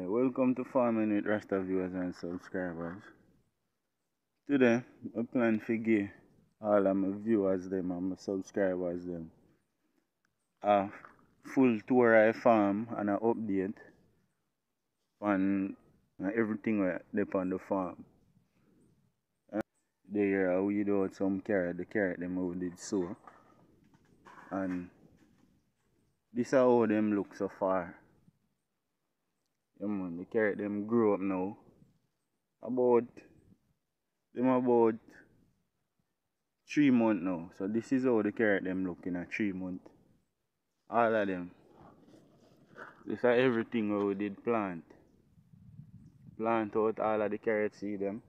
Yeah, welcome to Farming with Rasta viewers and subscribers. Today, I plan to give all of my viewers them and my subscribers them a full tour of the farm and an update on everything that's on the farm. There I weed out some carrot, the carrot them we did sow. And this is how them look so far. Yeah man, the carrot them grow up now. About 3 months now. So this is how the carrot them look in a 3 months. All of them. This is everything we did plant. Plant out all of the carrot seed them.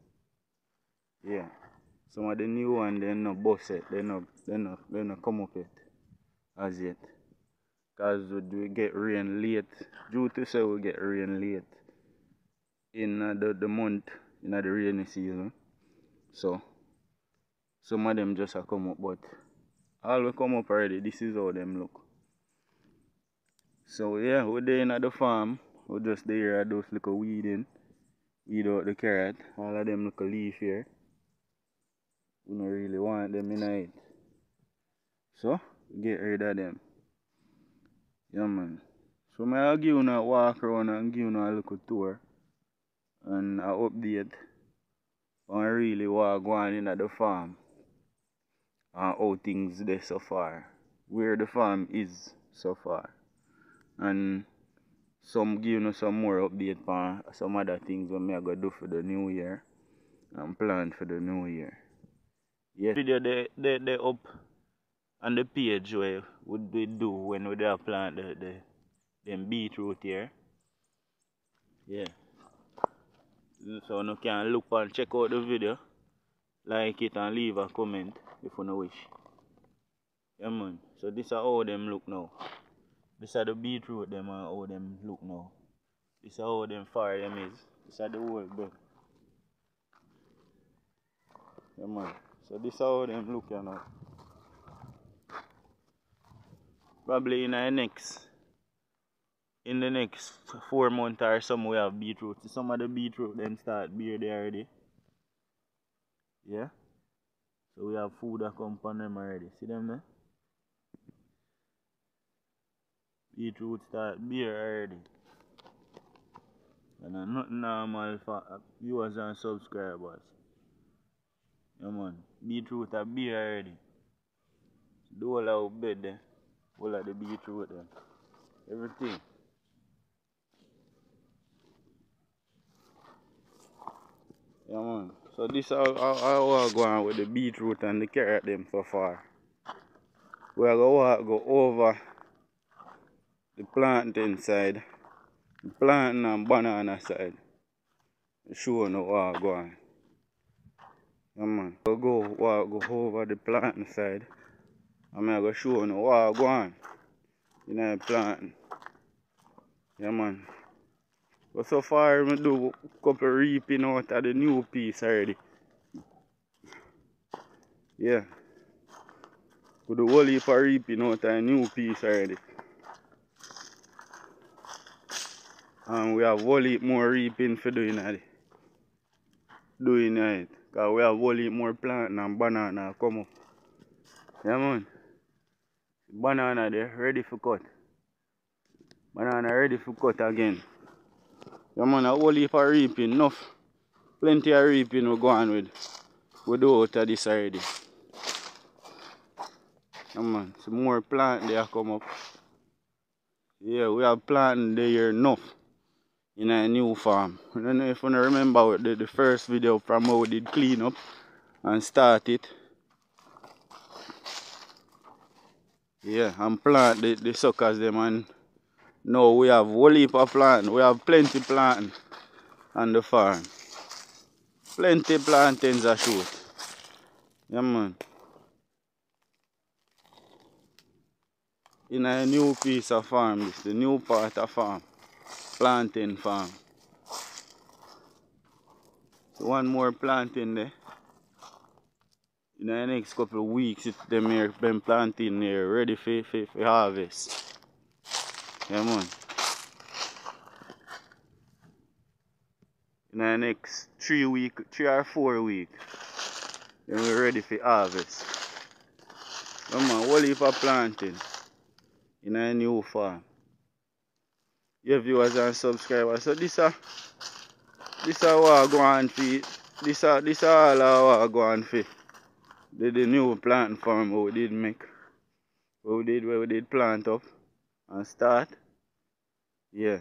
Yeah. Some of the new ones they not bust yet. They not come up yet. As yet. Because we get rain late. Due to say we get rain late in the month in the rainy season. So some of them just come up, but all will come up already. This is how them look. So yeah, we're there in the farm. We're just there at those little weeding. Weed out the carrot. All of them little leaf here. We don't really want them in it. So get rid of them. Yeah man. So I'll give you a walk around and give you a little tour and an update on really what going in at the farm and how things there so far. Where the farm is so far. And give you some more update on some other things what I go do for the new year and plan for the new year. Yes, video they up on the page where we do when we plant them beetroot here. Yeah. So you can look and check out the video, like it and leave a comment if you wish. Yeah man. So this is how them look now. This is the beetroot them and how them look now. This is how them far them is. This is the whole bed. Yeah man. So this is how them look now. Probably in the next 4 months or some we have beetroot. Some of the beetroot them start beer there already. Yeah. So we have food that come from them already. See them there? Beetroot start beer already. And nothing normal for viewers and subscribers. Yeah man. Beetroot are beer already. The whole of bed there. All of the beetroot there. Everything. Yeah man. So this is how I go on with the beetroot and the carrot them so far. We are going to go over the plantain side, the plantain and banana side. Show you how I go on. Yeah man. We'll go over the plantain side. I'm going to show you how I go on in the plantain. Yeah man. But so far I do a couple reaping out of the new piece already. Yeah. We do a whole heap of reaping out of the new piece already. And we have a whole heap more reaping for doing it. Because we have a whole heap more plantain and banana come up. Yeah man. Banana there ready for cut. Banana ready for cut again. Yeah man, a whole heap of reaping, enough. Plenty of reaping we go on with. We do out of this already. Yeah man, some more plant there come up. Yeah, we have planting there enough in a new farm. I don't know if you remember the first video from how we did clean up and start it. Yeah, and plant the suckers them, and now we have a whole heap of plant. We have plenty planting on the farm. Plenty plantains are shoot. Yeah man. In a new piece of farm, this the new part of farm. Plantain farm. So one more plantain there. In the next couple of weeks, if them here been planting there ready for harvest. Yeah man. In the next 3 or 4 weeks, then we're ready for harvest. Come on, whole heap of planting in a new farm. Your viewers and subscribers. So this what I go on for. This all I go on for. The new planting farm we did make. Where we did plant up and start. Yeah.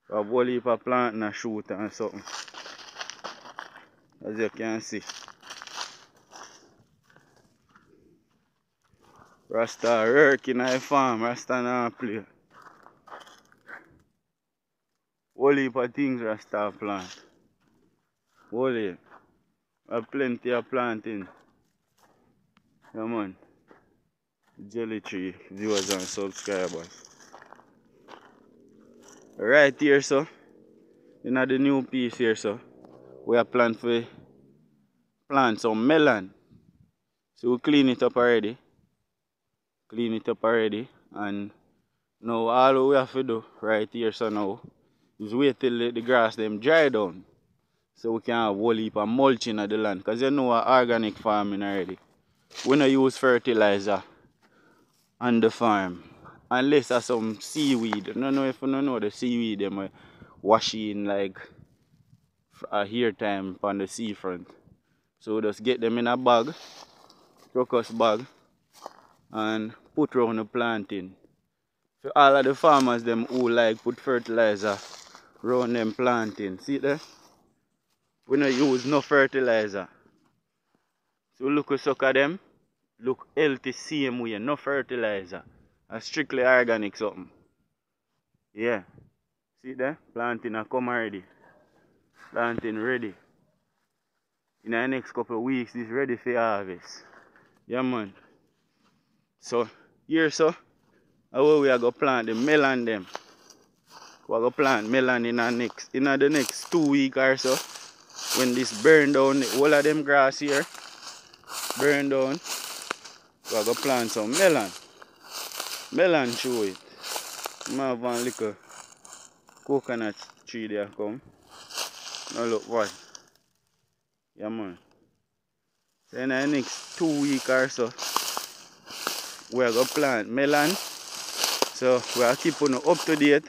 We have a whole heap of planting and shoot and something. As you can see. Rasta work in a farm, Rasta not play. Whole heap of things Rasta plant. Whole heap. Have plenty of planting. Come on. Jelly tree, viewers and subscribers. Right here, so. In the new piece here, so. We have planned for plant some melon. So we clean it up already. And now all we have to do right here, so now, is wait till the grass them dry down. So we can have a whole heap of mulching of the land. Because you know organic farming already. We don't use fertilizer on the farm. Unless there's some seaweed. I don't know if you don't know the seaweed them washing like a hair time on the seafront. So we just get them in a bag, crocus bag, and put around the planting. For all of the farmers them who like put fertilizer around them planting. See there? We don't use no fertilizer. So look at suck at them. Look healthy same way, no fertilizer. A strictly organic something. Yeah. See there? Planting a come already. Planting ready. In the next couple of weeks, it's ready for harvest. Yeah, man. So, here, so, how we are going to plant the melon them. We are going to plant melon in the next 2 weeks or so. When this burn down, all of them grass here, burn down, we are going to plant some melon. Melon show it. I have one little coconut tree there come. Now look what. Yeah, man. So in the next 2 weeks or so, we are going to plant melon. So we are keeping up to date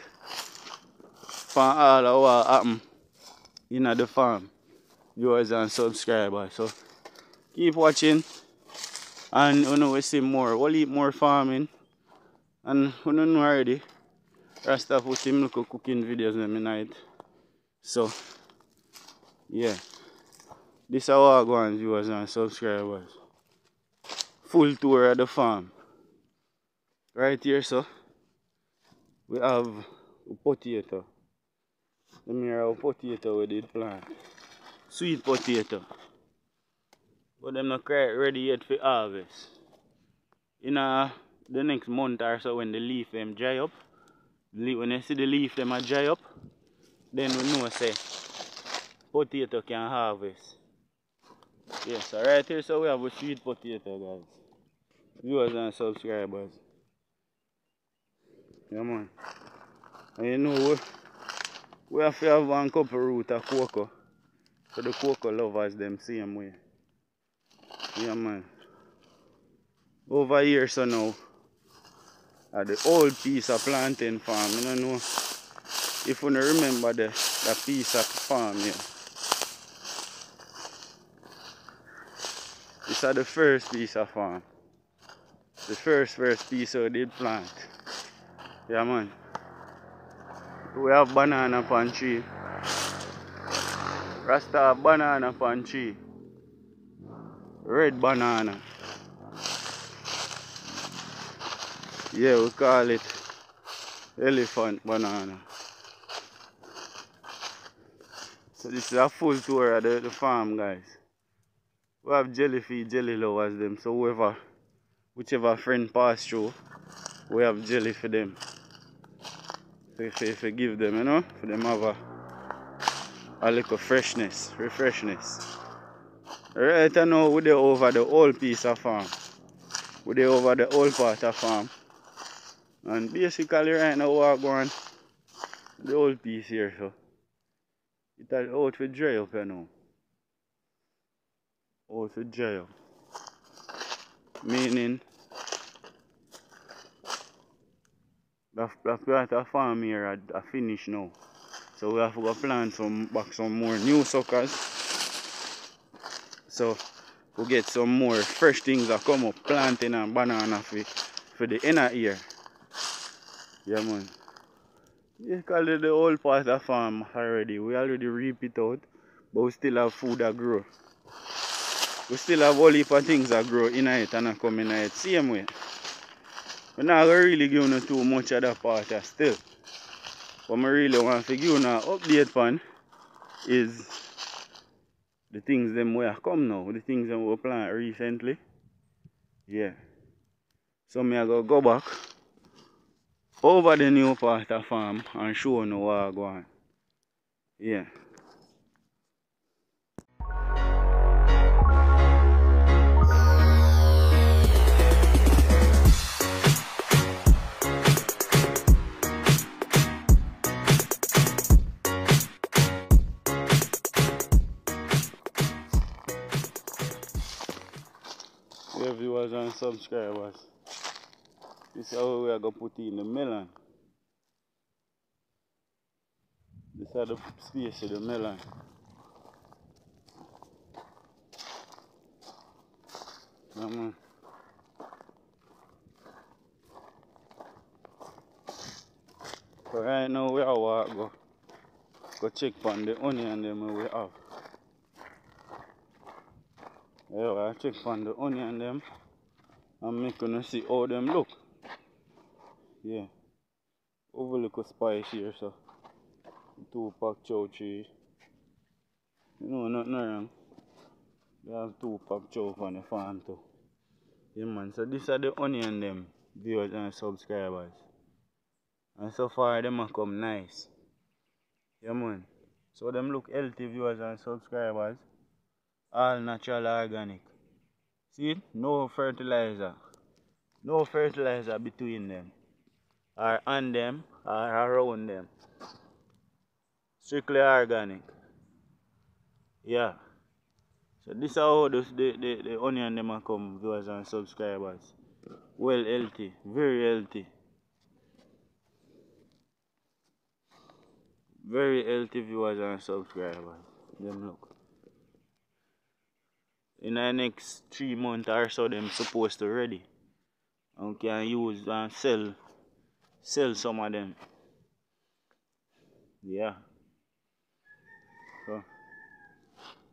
for all of what happen in the farm. Viewers and subscribers. So keep watching. And you know we see more. We'll eat more farming. And you know already. Rasta put him look at cooking videos in the night. So yeah. This is how I go on, viewers and subscribers. Full tour of the farm. Right here, so we have a potato. Let me hear a potato we did plant. Sweet potato. But them not quite ready yet for harvest. In the next month or so when the leaf them dry up, when you see the leaf them a dry up, then we know say potato can harvest. Yes, so right here so we have a sweet potato, guys. Viewers and subscribers. Yeah, man. And you know we have to have one couple root of cocoa. So the cocoa lovers them same way. Yeah, man. Over here so now at the old piece of plantain farm. You don't know if you remember that piece of farm here. This is the first piece of farm. The first piece we did plant. Yeah, man. We have banana pan tree. Rasta banana pan tree. Red banana. Yeah, we call it elephant banana. So this is a full tour of the farm, guys. We have jelly lovers them. So whichever friend pass through, we have jelly for them. So if you give them, you know, for them have a little freshness. Right now we're over the whole piece of farm. We're over the whole part of farm. And basically right now we're going the whole piece here. So It had out for dry up, you know. Out for dry up. Meaning, the Plantains farm here are finished now. So we have to go plant some more new suckers. So we get some more fresh things that come up, plantain and banana for the inner ear. Yeah man. You call it the whole part of the farm already. We already reap it out, but we still have food that grow. We still have all heap of things that grow in it and come in it same way. We're not really giving you too much of that part still. What I really want to give you an update on is the things them where come now, the things that we plant recently. Yeah. So I go back over the new part of the farm and show you what I go on. Yeah. Yeah, viewers and subscribers. This is how we are going to put in the melon. This is the space of the melon. Yeah, man. So right now we are go check on the onion them we have. Yeah, I check on the onion them and make you see how them look. Yeah. Overlook a spice here, so 2-pack chow tree. You know, nothing wrong. They have 2-pack chow on the farm too. Yeah man, so these are the onion them, viewers and subscribers. And so far them have come nice. Yeah man. So them look healthy, viewers and subscribers. All natural organic. See it? No fertilizer. No fertilizer between them. Or on them or around them. Strictly organic. Yeah. So this is how the onion them have come, viewers and subscribers. Well healthy. Very healthy. Very healthy, viewers and subscribers. Them look. In the next 3 months or so, them supposed to ready. And we can use and sell some of them. Yeah. So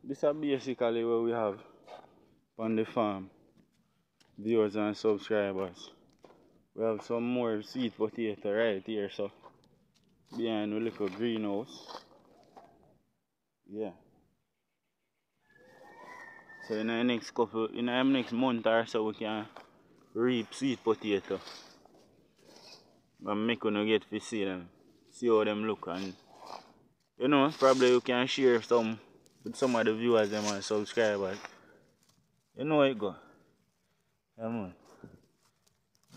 this is basically what we have on the farm, viewers and subscribers. We have some more sweet potato right here, so behind the little greenhouse. Yeah. So in the next month or so, we can reap sweet potato and make you get to see them, see how them look, and you know, probably you can share some with some of the viewers them and subscribers. You know how it go. Yeah man.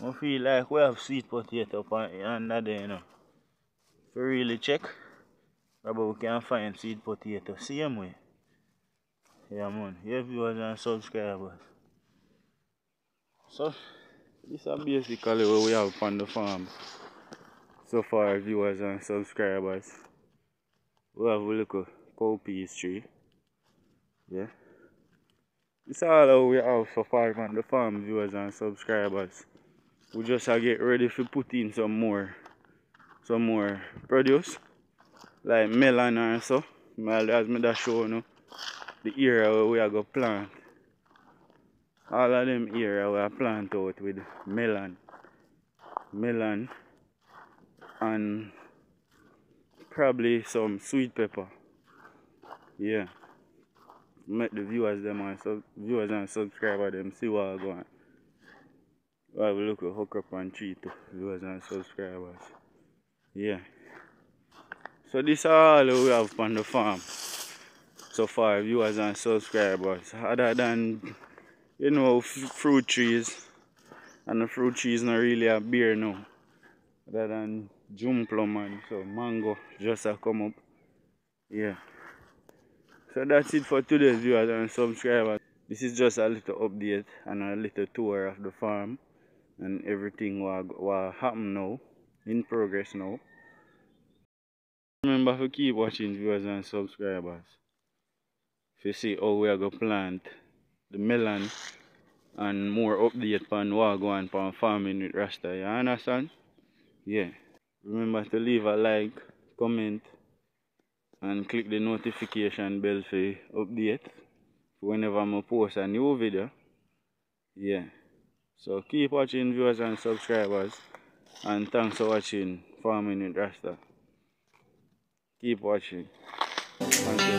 I feel like we have sweet potato under there, you know. If you really check, probably we can find sweet potato same way. Yeah man, yeah, viewers and subscribers. So this is basically what we have on the farm so far, viewers and subscribers. We have a little cowpeas tree. Yeah. This is all how we have so far on the farm, viewers and subscribers. We just get ready to put in some more produce, like melon or so. As I just show you the area where we are going to plant. All of them area we are plant out with melon and probably some sweet pepper. Yeah. Make the viewers and subscribers them see what I'm going. We have a look at hook up and tree to viewers and subscribers. Yeah. So this is all we have on the farm so far, viewers and subscribers. Other than, you know, fruit trees. And the fruit trees not really a bear now. Other than June plum and so mango just a come up. Yeah. So that's it for today's viewers and subscribers. This is just a little update and a little tour of the farm and everything what happen now, in progress now. Remember to keep watching, viewers and subscribers. If you see how we are going to plant the melon and more update on what going on farming with Rasta, you understand? Yeah. Remember to leave a like, comment, and click the notification bell for update whenever I post a new video. Yeah. So keep watching, viewers and subscribers, and thanks for watching Farming with Rasta. Keep watching. Thank you.